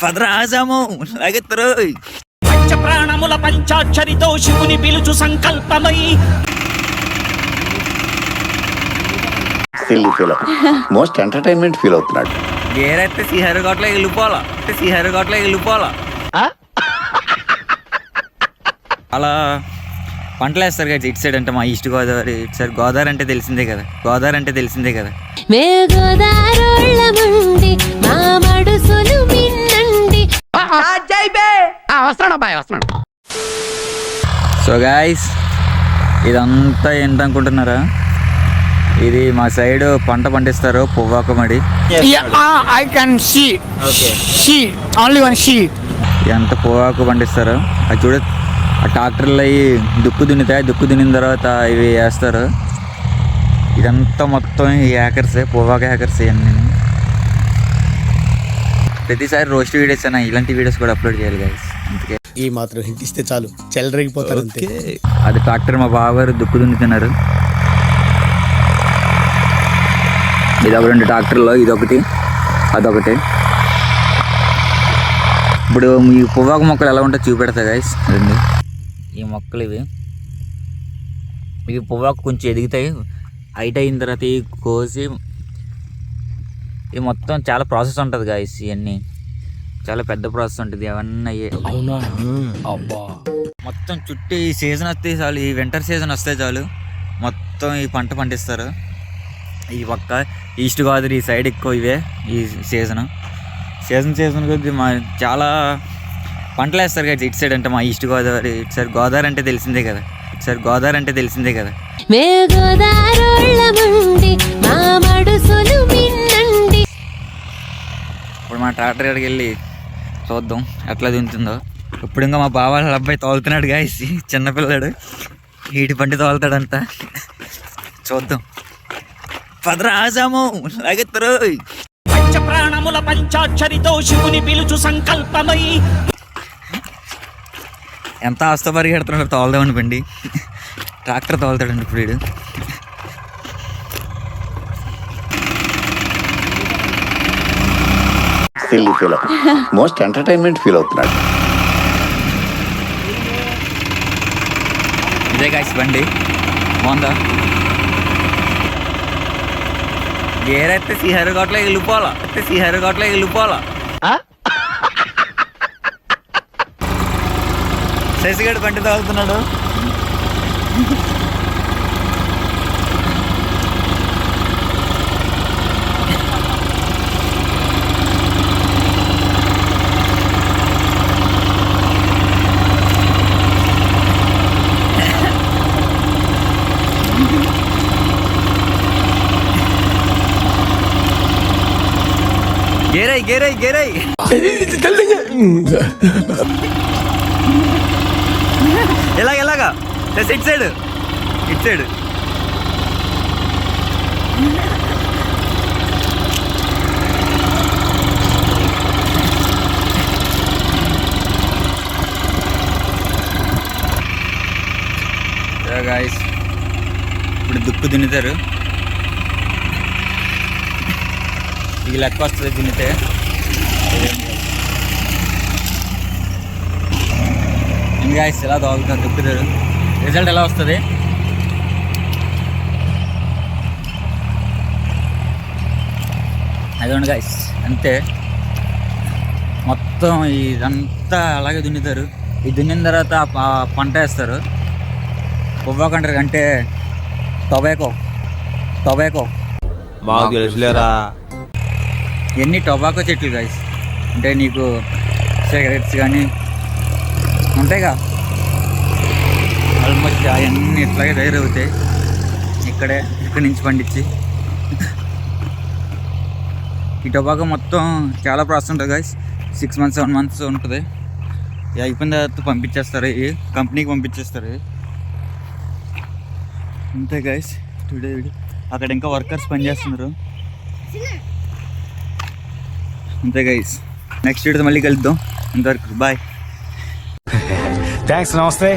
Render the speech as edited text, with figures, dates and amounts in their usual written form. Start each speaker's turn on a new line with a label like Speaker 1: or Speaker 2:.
Speaker 1: పదరాజము లాగెత్తరు
Speaker 2: పంచ ప్రాణముల పంచాక్షరితో శివుని పిలుచు సంకల్పమై
Speaker 3: most entertainment feel అవుతున్నాడు.
Speaker 1: గేరైతే శ్రీహరి కోటలో వెళ్ళిపోవాలా అలా పంటలు వేస్తారు కదా ఇటు సైడ్ అంటే మా ఈస్ట్ గోదావరి, ఇటు సైడ్ గోదావరి అంటే తెలిసిందే కదా. సో గైస్ ఇదంతా ఏంటనుకుంటున్నారా, ఇది మా సైడ్ పంట పండిస్తారు పొవ్వాకు మడి.
Speaker 4: I can see.
Speaker 1: Okay.
Speaker 4: See. Only one see.
Speaker 1: ఎంత పొవ్వాకు పండిస్తారు అది చూడ. ఆ ట్రాక్టర్లు అవి దుక్కు దున్నిన తర్వాత ఇవి వేస్తారు. ఇదంతా మొత్తం ఈ హ్యాకర్సే, పొవ్వాకు హ్యాకర్స్ ఇవన్నీ. ప్రతిసారి రోస్ట్ వీడియోస్ అయినా ఇలాంటి వీడియోస్ కూడా అప్లోడ్ చేయాలి గైస్. అందుకే
Speaker 4: ఈ మాత్రం హింట్ ఇస్తే చాలు, చెలరేగిపోతారు అంతే.
Speaker 1: అది ట్రాక్టర్ మా బావగారు దుక్కు దున్నుతున్నారు. ఇది ఒక 2 ట్రాక్టర్లో, ఇదొకటి అదొకటి. ఇప్పుడు ఈ పొవ్వాకు మొక్కలు ఎలా ఉంటాయో చూపెడతా గైస్. అదండి ఈ మొక్కలు ఇవి పొవ్వాకు కొంచెం ఎదుగుతాయి. హైట్ అయిన తర్వాత ఇవి కోసి ఇవి మొత్తం చాలా ప్రాసెస్ ఉంటుంది గైస్. ఇవన్నీ చాలా పెద్ద ప్రాసెస్ ఉంటుంది. అవన్నీ మొత్తం చుట్టూ ఈ సీజన్ వస్తే చాలు, ఈ వింటర్ సీజన్ వస్తే చాలు మొత్తం ఈ పంట పండిస్తారు. ఈ పక్క ఈస్ట్ గోదావరి ఈ సైడ్ ఎక్కువ ఇవే ఈ సీజన్ కొద్ది మా చాలా పంటలు వేస్తారు కదా ఇటు సైడ్ అంటే మా ఈస్ట్ గోదావరి, ఇటు సైడ్ గోదావరి అంటే తెలిసిందే కదా. ఇప్పుడు మా ట్రాక్టర్ కాడికి వెళ్ళి చూద్దాం ఎట్లా దింతుందో. ఇప్పుడు ఇంకా మా బావ వాళ్ళ అబ్బాయి తోలుతున్నాడు గాయస్, చిన్నపిల్లాడు ఈటి పండి తోలుతాడంట. చూద్దాం పదరాజము లాగెత్తరు.
Speaker 2: పంచ ప్రాణముల పంచాక్షరితో శివుని పిలుచు సంకల్పమై
Speaker 1: ఎంత ఆస్త పరిగెడుతున్నాడు తోలుదామని బండి. ట్రాక్టర్ తోలుతాడండి ఇప్పుడు వీడు.
Speaker 3: మోస్ట్ ఎంటర్టైన్మెంట్ ఫీల్ అవుతున్నాడు.
Speaker 1: ఇదే గాయస్ బండి బాగుందా. గేరైతే శ్రీహరి కోటలో వెళ్ళిపోవాలా. శశిగడు బండి తాగుతున్నాడు. గేరై ఎలాగా ఇటు సైడ్ గాయస్ ఇప్పుడు దుక్కు దున్నుతారు. ఇది లెక్క వస్తుంది దున్నితే. గాయస్ ఎలా తోలుతారు దుక్కుతారు, రిజల్ట్ ఎలా వస్తుంది. అదొండి గాయస్ అంతే. మొత్తం ఇదంతా అలాగే దున్నుతారు. ఇది దున్నిన తర్వాత పంట వేస్తారు. పొవ్వాకు అంటారు అంటే టొబాకో ఎన్ని టొబాకో చెట్లు గాయస్. అంటే నీకు సిగరెట్స్ కానీ ఉంటాయిగా ఆల్మోస్ట్ అవన్నీ ఇట్లాగే తయారవుతాయి. ఇక్కడి నుంచి పండించి ఈ టొబాకో మొత్తం చాలా ప్రాసెస్ ఉంటుంది గాయస్. 6 months 7 months ఉంటుంది. అయిపోయిన తర్వాత పంపించేస్తారు, కంపెనీకి పంపించేస్తారు. అంతే గైస్ టుడే వీడియో. అక్కడ ఇంకా వర్కర్స్ పనిచేస్తున్నారు. అంతే గైస్, నెక్స్ట్ వీడియో మళ్ళీ కలుద్దాం. అంతవరకు బాయ్.
Speaker 4: థ్యాంక్స్, నమస్తే.